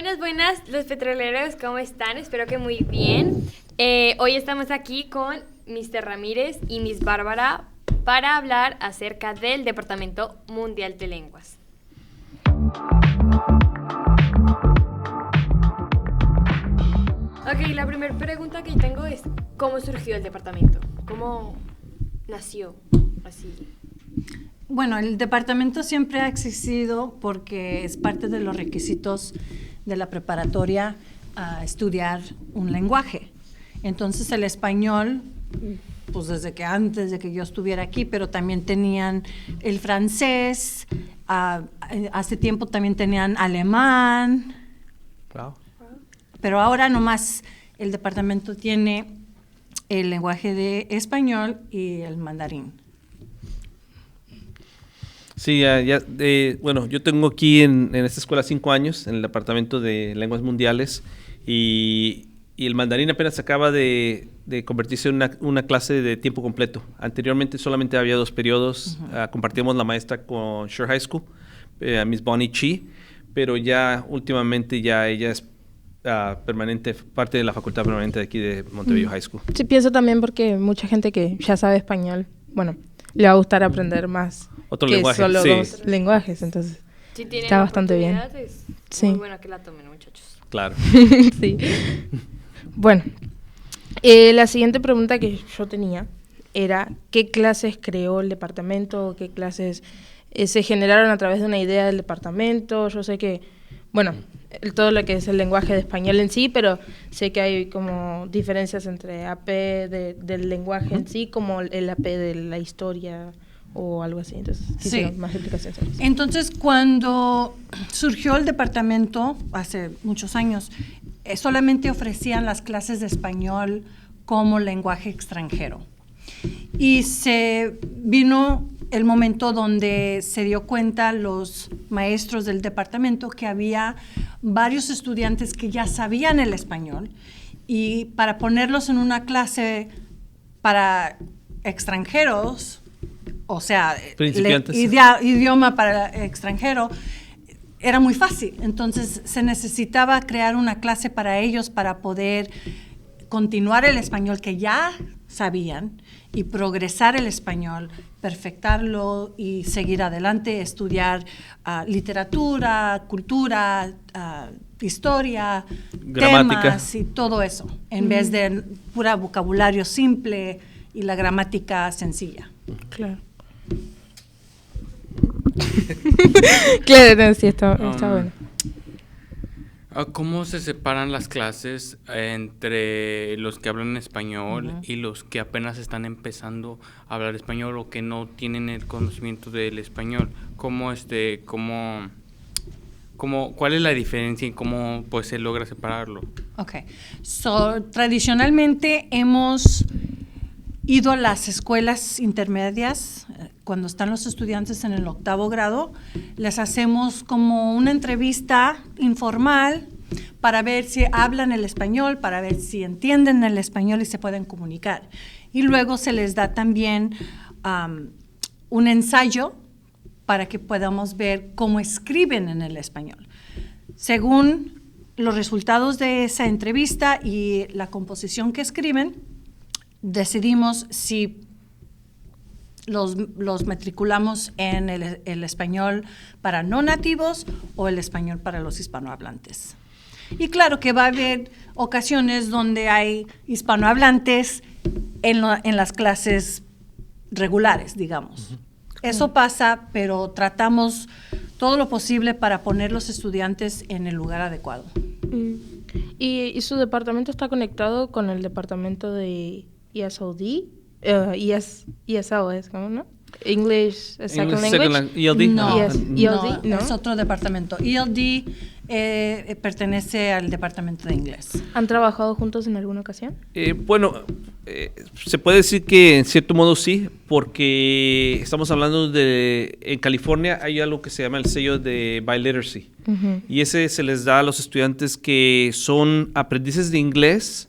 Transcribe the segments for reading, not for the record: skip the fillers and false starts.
Buenas, buenas, los petroleros, ¿cómo están? Espero que muy bien. Hoy estamos aquí con Mr. Ramírez y Miss Bárbara para hablar acerca del Departamento Mundial de Lenguas. Ok, la primera pregunta que tengo es, ¿cómo surgió el departamento? ¿Cómo nació así? Bueno, el departamento siempre ha existido porque es parte de los requisitos de la preparatoria a estudiar un lenguaje. Entonces el español, pues desde que antes de que yo estuviera aquí, pero también tenían el francés, hace tiempo también tenían alemán. Wow. Pero ahora nomás el departamento tiene el lenguaje de español y el mandarín. Sí, bueno, yo tengo aquí en esta escuela 5 años, en el departamento de lenguas mundiales, y el mandarín apenas acaba de convertirse en una clase de tiempo completo. Anteriormente solamente había 2 periodos, compartíamos la maestra con Shore High School, Miss Bonnie Chi, pero ya últimamente ya ella es permanente, parte de la facultad permanente de aquí de Montebello High School. Sí, pienso también porque mucha gente que ya sabe español, bueno, le va a gustar aprender más Otro que lenguaje, solo sí. 2 lenguajes, entonces Si tienen está la bastante bien. oportunidad, es Sí. muy bueno que la tomen, muchachos. Claro. Sí. Bueno, la siguiente pregunta que yo tenía era ¿qué clases creó el departamento? ¿Qué clases se generaron a través de una idea del departamento? Yo sé que, bueno, todo lo que es el lenguaje de español en sí, pero sé que hay como diferencias entre AP del lenguaje en sí, como el AP de la historia o algo así. Entonces, Sí. más explicaciones sobre eso. Entonces, cuando surgió el departamento, hace muchos años, solamente ofrecían las clases de español como lenguaje extranjero. Y se vino el momento donde se dio cuenta los maestros del departamento que había varios estudiantes que ya sabían el español y para ponerlos en una clase para extranjeros, o sea, Principiantes. idioma para extranjero, era muy fácil. Entonces se necesitaba crear una clase para ellos para poder continuar el español que ya sabían y progresar el español, perfectarlo y seguir adelante, estudiar literatura, cultura, historia, Gramática. temas y todo eso, en vez de pura vocabulario simple y la gramática sencilla. Claro. Claro, no, sí, está bueno. ¿Cómo se separan las clases entre los que hablan español y los que apenas están empezando a hablar español o que no tienen el conocimiento del español? ¿Cuál es la diferencia y cómo pues se logra separarlo? Okay. Tradicionalmente hemos ido a las escuelas intermedias, cuando están los estudiantes en el 8º grado, les hacemos como una entrevista informal para ver si hablan el español, para ver si entienden el español y se pueden comunicar. Y luego se les da también un ensayo para que podamos ver cómo escriben en el español. Según los resultados de esa entrevista y la composición que escriben, decidimos si los matriculamos en el español para no nativos o el español para los hispanohablantes. Y claro que va a haber ocasiones donde hay hispanohablantes en las clases regulares, digamos. Eso pasa, pero tratamos todo lo posible para poner los estudiantes en el lugar adecuado. ¿Y su departamento está conectado con el departamento de ESOD? ESO es como, ¿no? English Second Language. ELD. No, ELD, ¿no? es otro departamento. ELD pertenece al departamento de inglés. ¿Han trabajado juntos en alguna ocasión? Se puede decir que en cierto modo sí, porque estamos hablando en California hay algo que se llama el sello de Biliteracy. Y ese se les da a los estudiantes que son aprendices de inglés,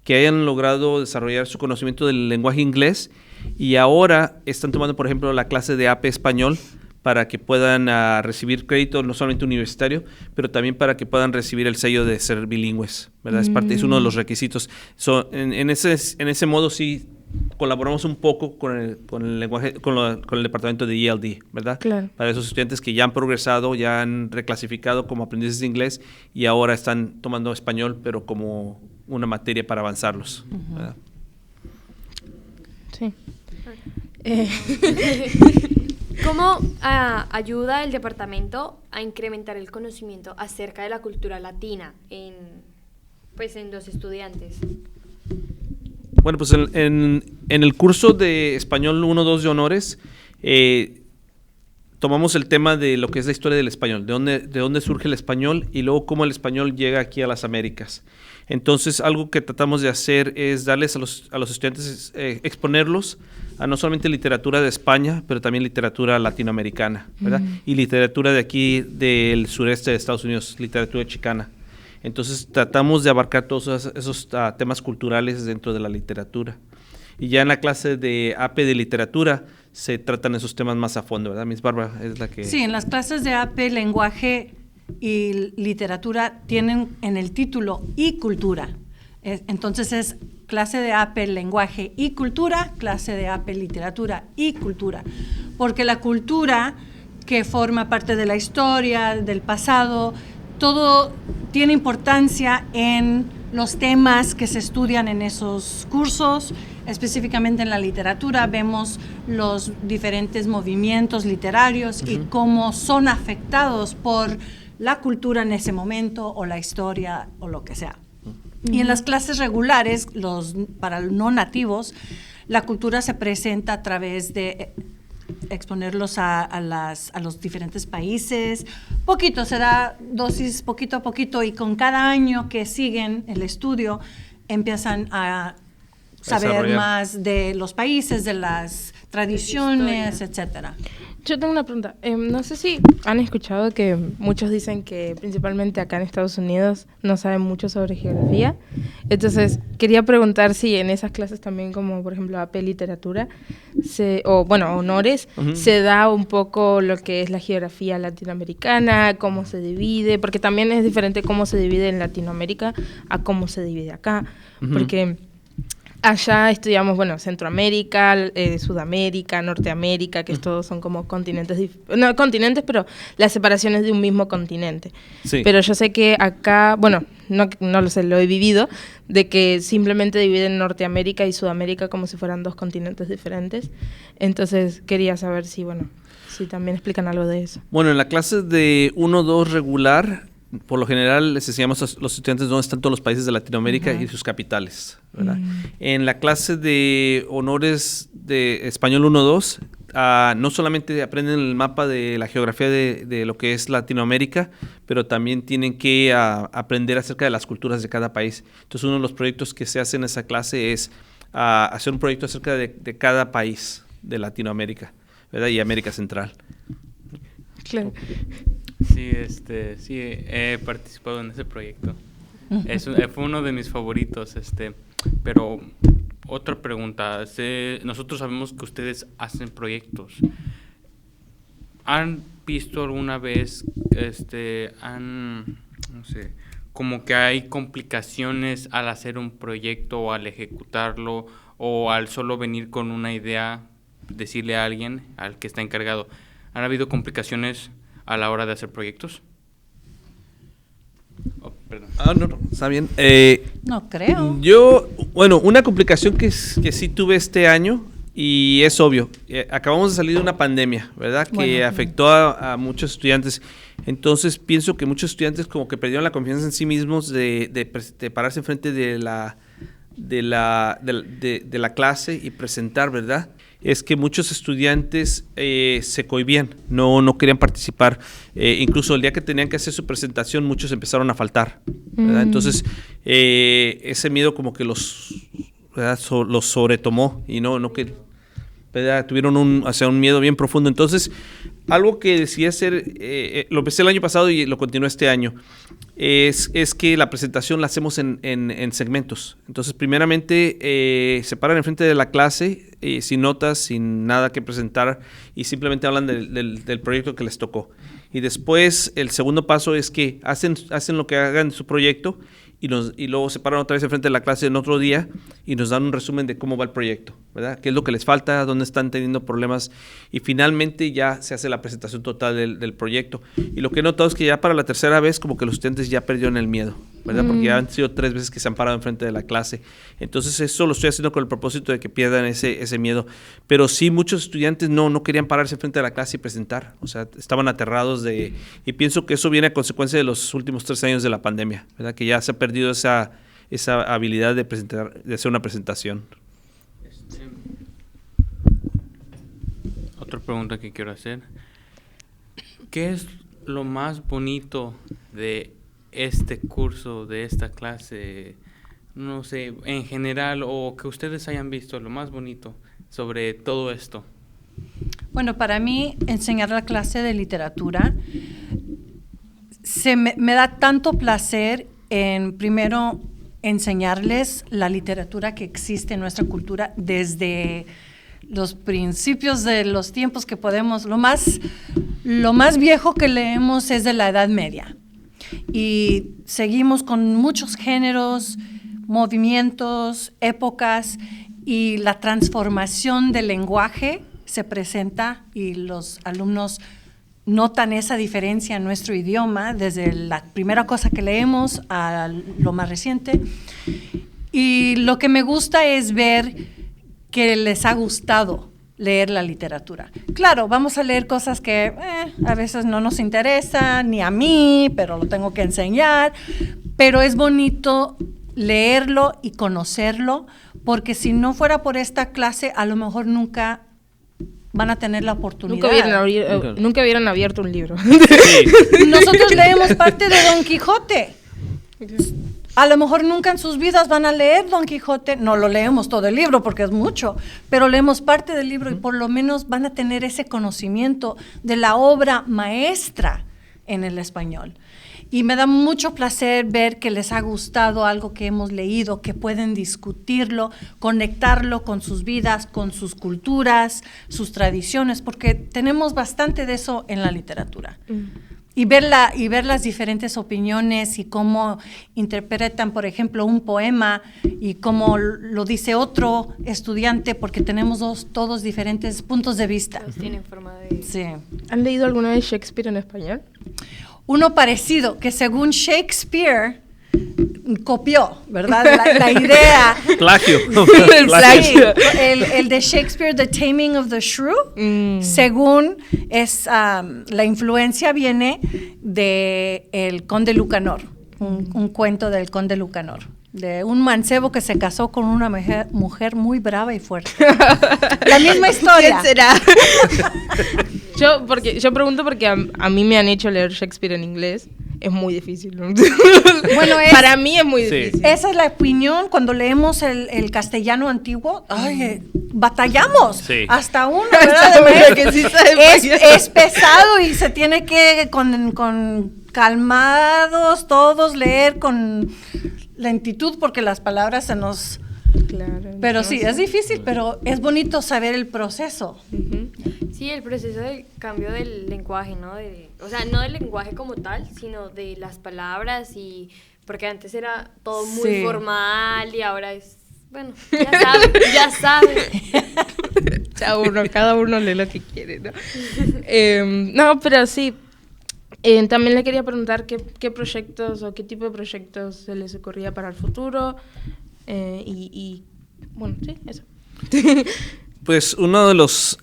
que hayan logrado desarrollar su conocimiento del lenguaje inglés y ahora están tomando, por ejemplo, la clase de AP español para que puedan recibir crédito no solamente universitario, pero también para que puedan recibir el sello de ser bilingües, ¿verdad? Es uno de los requisitos. En ese modo sí colaboramos un poco con el lenguaje, con el departamento de ELD, ¿verdad? Claro. Para esos estudiantes que ya han progresado, ya han reclasificado como aprendices de inglés y ahora están tomando español, pero como una materia para avanzarlos, ¿verdad? Sí. ¿Cómo ayuda el departamento a incrementar el conocimiento acerca de la cultura latina en los estudiantes? Bueno, pues en el curso de Español 1-2 de honores, tomamos el tema de lo que es la historia del español, de dónde surge el español y luego cómo el español llega aquí a las Américas. Entonces, algo que tratamos de hacer es darles a los estudiantes, exponerlos a no solamente literatura de España, pero también literatura latinoamericana, ¿verdad? Y literatura de aquí, del sureste de Estados Unidos, literatura chicana. Entonces, tratamos de abarcar todos esos temas culturales dentro de la literatura. Y ya en la clase de AP de literatura se tratan esos temas más a fondo, ¿verdad? Miss Bárbara es la que... Sí, en las clases de AP, lenguaje y literatura tienen en el título y cultura. Entonces es clase de AP, lenguaje y cultura, clase de AP, literatura y cultura. Porque la cultura, que forma parte de la historia, del pasado, todo tiene importancia en los temas que se estudian en esos cursos. Específicamente en la literatura vemos los diferentes movimientos literarios y cómo son afectados por la cultura en ese momento o la historia o lo que sea. Y en las clases regulares, para los no nativos, la cultura se presenta a través de exponerlos a los diferentes países. Se da dosis poquito a poquito y con cada año que siguen el estudio empiezan a saber más de los países, de las tradiciones, etcétera. Yo tengo una pregunta. No sé si han escuchado que muchos dicen que principalmente acá en Estados Unidos no saben mucho sobre geografía. Entonces, quería preguntar si en esas clases también, como por ejemplo AP Literatura, honores, se da un poco lo que es la geografía latinoamericana, cómo se divide, porque también es diferente cómo se divide en Latinoamérica a cómo se divide acá. Porque allá estudiamos, Centroamérica, Sudamérica, Norteamérica, que todos son como continentes, no continentes, pero las separaciones de un mismo continente. Sí. Pero yo sé que acá, no lo sé, lo he vivido, de que simplemente dividen Norteamérica y Sudamérica como si fueran dos continentes diferentes. Entonces quería saber si también explican algo de eso. Bueno, en la clase de 1-2 regular, por lo general les enseñamos a los estudiantes dónde están todos los países de Latinoamérica y sus capitales, ¿verdad? En la clase de honores de Español 1-2, no solamente aprenden el mapa de la geografía de lo que es Latinoamérica, pero también tienen que aprender acerca de las culturas de cada país. Entonces, uno de los proyectos que se hace en esa clase es hacer un proyecto acerca de cada país de Latinoamérica, ¿verdad? Y América Central. Claro. Sí, he participado en ese proyecto. Fue uno de mis favoritos, pero otra pregunta. Nosotros sabemos que ustedes hacen proyectos. ¿Han visto alguna vez, como que hay complicaciones al hacer un proyecto o al ejecutarlo o al solo venir con una idea, decirle a alguien, al que está encargado? ¿Han habido complicaciones a la hora de hacer proyectos? Perdón. No, está bien. No creo. Una complicación que sí tuve este año, y es obvio, acabamos de salir de una pandemia, ¿verdad? Que afectó a muchos estudiantes. Entonces, pienso que muchos estudiantes como que perdieron la confianza en sí mismos de pararse enfrente de la clase y presentar, ¿verdad? Es que muchos estudiantes se cohibían, no querían participar. Incluso el día que tenían que hacer su presentación, muchos empezaron a faltar, ¿verdad? Entonces, ese miedo como que los sobretomó y no que... ¿verdad? Tuvieron un miedo bien profundo. Entonces, algo que decidí hacer, lo empecé el año pasado y lo continué este año, es que la presentación la hacemos en segmentos. Entonces, primeramente, se paran enfrente de la clase, sin notas, sin nada que presentar, y simplemente hablan del proyecto que les tocó. Y después, el segundo paso es que hacen lo que hagan de su proyecto, y luego se paran otra vez enfrente de la clase en otro día y nos dan un resumen de cómo va el proyecto, ¿verdad? ¿Qué es lo que les falta? ¿Dónde están teniendo problemas? Y finalmente ya se hace la presentación total del proyecto. Y lo que he notado es que ya para la tercera vez como que los estudiantes ya perdieron el miedo, ¿verdad? Porque ya han sido 3 veces que se han parado enfrente de la clase. Entonces eso lo estoy haciendo con el propósito de que pierdan ese miedo. Pero sí, muchos estudiantes no querían pararse frente de la clase y presentar. O sea, estaban aterrados y pienso que eso viene a consecuencia de los últimos 3 años de la pandemia, ¿verdad? Que ya se ha perdido esa habilidad de presentar, de hacer una presentación. Otra pregunta que quiero hacer. ¿Qué es lo más bonito de este curso, de esta clase, no sé, en general, o que ustedes hayan visto lo más bonito sobre todo esto? Bueno, para mí, enseñar la clase de literatura me da tanto placer en, primero, enseñarles la literatura que existe en nuestra cultura desde los principios de los tiempos que podemos. Lo más viejo que leemos es de la Edad Media. Y seguimos con muchos géneros, movimientos, épocas, y la transformación del lenguaje se presenta y los alumnos notan esa diferencia en nuestro idioma, desde la primera cosa que leemos a lo más reciente. Y lo que me gusta es ver que les ha gustado leer la literatura. Claro, vamos a leer cosas que a veces no nos interesan, ni a mí, pero lo tengo que enseñar. Pero es bonito leerlo y conocerlo, porque si no fuera por esta clase, a lo mejor nunca van a tener la oportunidad. Nunca hubieran abierto un libro. Sí. Nosotros leemos parte de Don Quijote. A lo mejor nunca en sus vidas van a leer Don Quijote, no lo leemos todo el libro porque es mucho, pero leemos parte del libro y por lo menos van a tener ese conocimiento de la obra maestra en el español. Y me da mucho placer ver que les ha gustado algo que hemos leído, que pueden discutirlo, conectarlo con sus vidas, con sus culturas, sus tradiciones, porque tenemos bastante de eso en la literatura. Y ver las diferentes opiniones y cómo interpretan, por ejemplo, un poema y cómo lo dice otro estudiante, porque tenemos todos diferentes puntos de vista. Todos tienen forma de... Sí. ¿Han leído alguna vez Shakespeare en español? Uno parecido, que según Shakespeare copió, ¿verdad? La idea. Plagio. Sí, el de Shakespeare, The Taming of the Shrew, según es la influencia viene de el Conde Lucanor, un cuento del Conde Lucanor, de un mancebo que se casó con una mujer muy brava y fuerte. La misma historia. ¿Quién será? Yo pregunto porque a mí me han hecho leer Shakespeare en inglés. Es muy difícil, ¿no? Bueno, para mí es muy difícil. Esa es la opinión cuando leemos el castellano antiguo. Ay, batallamos. Sí. Hasta uno, ¿verdad? Que sí sabe Es pesado y se tiene que con calmados todos leer con lentitud porque las palabras se nos... Claro. Pero sí, es difícil, pero es bonito saber el proceso. Sí, el proceso del cambio del lenguaje, ¿no? O sea, no del lenguaje como tal, sino de las palabras y... Porque antes era todo muy formal y ahora es... Bueno, ya sabe. Cada uno lee lo que quiere, ¿no? No, pero sí. También le quería preguntar qué proyectos o qué tipo de proyectos se les ocurría para el futuro. Bueno, sí, eso. Pues uno de los...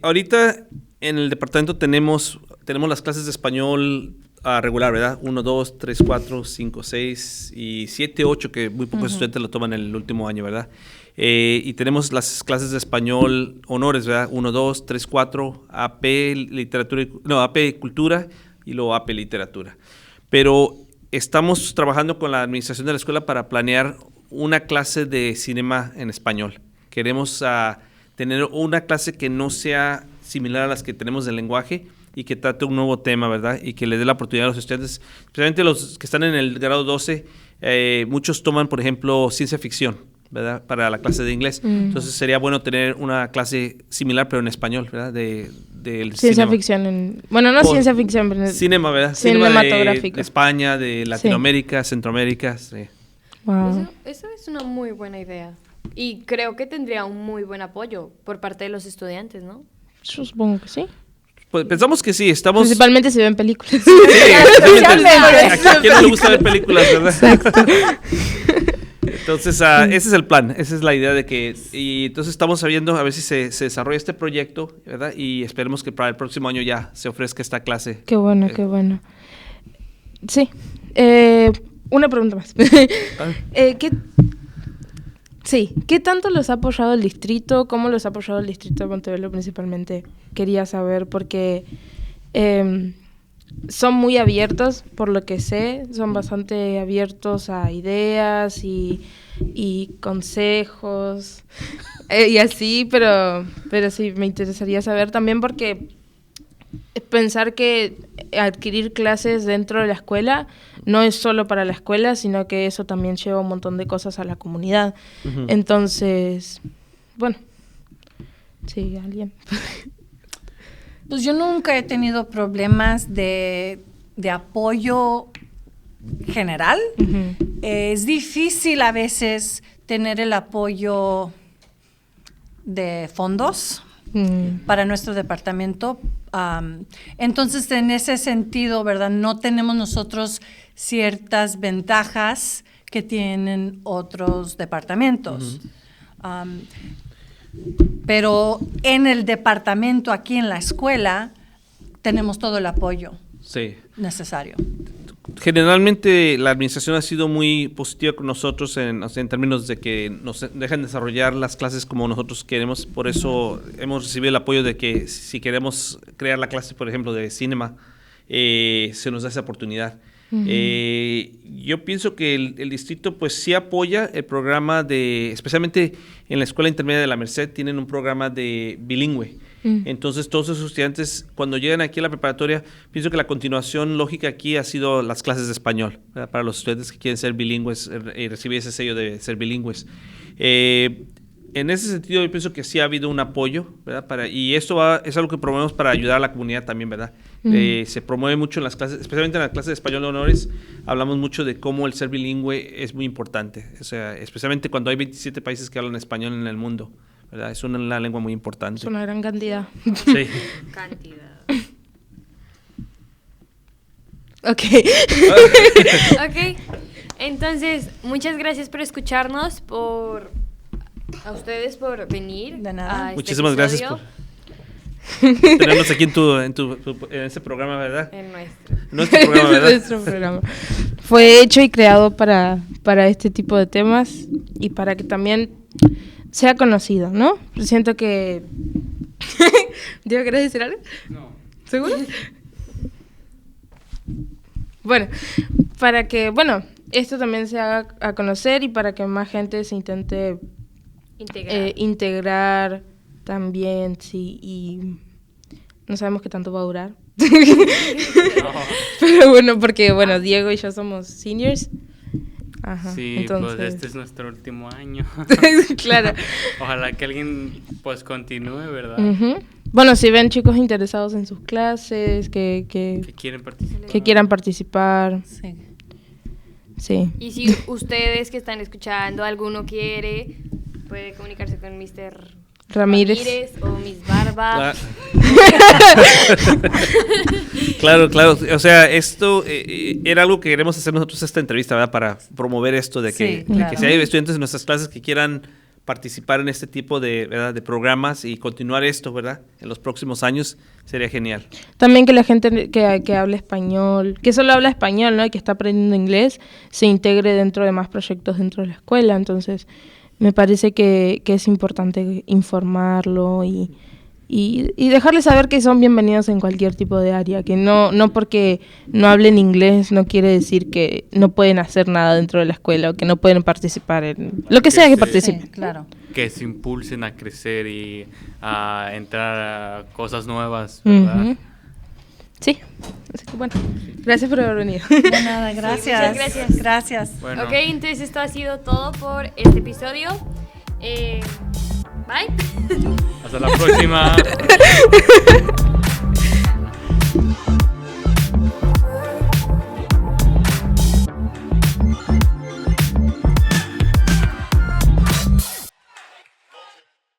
ahorita en el departamento tenemos las clases de español regular, ¿verdad? 1, 2, 3, 4, 5, 6 y 7, 8, que muy pocos estudiantes lo toman en el último año, ¿verdad? Y tenemos las clases de español honores, ¿verdad? 1, 2, 3, 4, AP literatura, AP cultura y luego AP literatura. Pero estamos trabajando con la administración de la escuela para planear una clase de cinema en español. Queremos tener una clase que no sea similar a las que tenemos del lenguaje y que trate un nuevo tema, ¿verdad? Y que le dé la oportunidad a los estudiantes, especialmente los que están en el grado 12, muchos toman, por ejemplo, ciencia ficción, ¿verdad? Para la clase de inglés. Entonces sería bueno tener una clase similar, pero en español, ¿verdad? Del Ciencia cinema. ficción. Bueno, no ciencia ficción, pero Cinema, ¿verdad? Cinema cinematográfico. de España, de Latinoamérica, Centroamérica. Sí. Wow. Eso es una muy buena idea. Y creo que tendría un muy buen apoyo por parte de los estudiantes, ¿no? Yo supongo que sí. Pues pensamos que sí, estamos... Principalmente si ven películas. Sí, especialmente a quien no le gusta ver películas, ¿verdad? Entonces, ese es el plan, esa es la idea de que... Y entonces estamos viendo a ver si se desarrolla este proyecto, ¿verdad? Y esperemos que para el próximo año ya se ofrezca esta clase. Qué bueno, qué bueno. Sí. Una pregunta más. ¿Qué tanto los ha apoyado el distrito? ¿Cómo los ha apoyado el distrito de Montevelo principalmente? Quería saber porque son muy abiertos, por lo que sé, son bastante abiertos a ideas y consejos y así, pero sí, me interesaría saber también porque pensar que adquirir clases dentro de la escuela no es solo para la escuela, sino que eso también lleva un montón de cosas a la comunidad. Uh-huh. Entonces, bueno, sí, alguien. Pues yo nunca he tenido problemas de apoyo general. Uh-huh. Es difícil a veces tener el apoyo de fondos para nuestro departamento. Entonces, en ese sentido, ¿verdad? No tenemos nosotros ciertas ventajas que tienen otros departamentos. Pero en el departamento, aquí en la escuela, tenemos todo el apoyo necesario. Generalmente la administración ha sido muy positiva con nosotros en términos de que nos dejan desarrollar las clases como nosotros queremos. Por eso hemos recibido el apoyo de que si queremos crear la clase, por ejemplo, de cinema, se nos da esa oportunidad. Uh-huh. Yo pienso que el distrito pues sí apoya el programa especialmente en la Escuela Intermedia de la Merced, tienen un programa de bilingüe. Entonces todos esos estudiantes cuando llegan aquí a la preparatoria, pienso que la continuación lógica aquí ha sido las clases de español, ¿verdad? Para los estudiantes que quieren ser bilingües y recibir ese sello de ser bilingües. En ese sentido yo pienso que sí ha habido un apoyo, ¿verdad? Y esto es algo que promovemos para ayudar a la comunidad también, ¿verdad? Se promueve mucho en las clases, especialmente en la clase de español de honores, hablamos mucho de cómo el ser bilingüe es muy importante, o sea, especialmente cuando hay 27 países que hablan español en el mundo, ¿verdad? Es una lengua muy importante. Es una gran cantidad. Sí. Cantidad. Ok. Ok. Entonces, muchas gracias por escucharnos, a ustedes por venir. De nada. A este Muchísimas episodio. gracias por tenernos aquí en este programa, ¿verdad? En nuestro. Nuestro programa, ¿verdad? Nuestro programa. Fue hecho y creado para este tipo de temas y para que también sea conocido, ¿no? Siento que... ¿Diego, querés decir algo? No. ¿Seguro? Bueno, para que, esto también se haga a conocer y para que más gente se intente integrar también, sí, y no sabemos qué tanto va a durar. Pero bueno, porque, Diego y yo somos seniors. Ajá, Sí, entonces... pues este es nuestro último año. Claro. Ojalá que alguien pues continúe, ¿verdad? Uh-huh. Bueno, si ven chicos interesados en sus clases, que quieren participar. que quieran participar. Sí. Sí. Y si ustedes que están escuchando, alguno quiere, puede comunicarse con Mr. Ramírez. o Miss Barba. Claro. O sea, esto era algo que queremos hacer nosotros esta entrevista, ¿verdad? Para promover esto de que, Sí, claro. que si hay estudiantes en nuestras clases que quieran participar en este tipo de, ¿verdad? De programas y continuar esto, ¿verdad? En los próximos años, sería genial. También que la gente que habla español, que solo habla español, ¿no? Y que está aprendiendo inglés, se integre dentro de más proyectos dentro de la escuela. Entonces, me parece que es importante informarlo y y dejarles saber que son bienvenidos en cualquier tipo de área, que no porque no hablen inglés no quiere decir que no pueden hacer nada dentro de la escuela o que no pueden participar en lo que sea que participen. Sí, claro. Que se impulsen a crecer y a entrar a cosas nuevas, ¿verdad? Ujú. Sí, así que bueno, gracias por haber venido. De nada, gracias. muchas gracias. Gracias. Bueno, Ok, entonces esto ha sido todo por este episodio. Bye. hasta la próxima.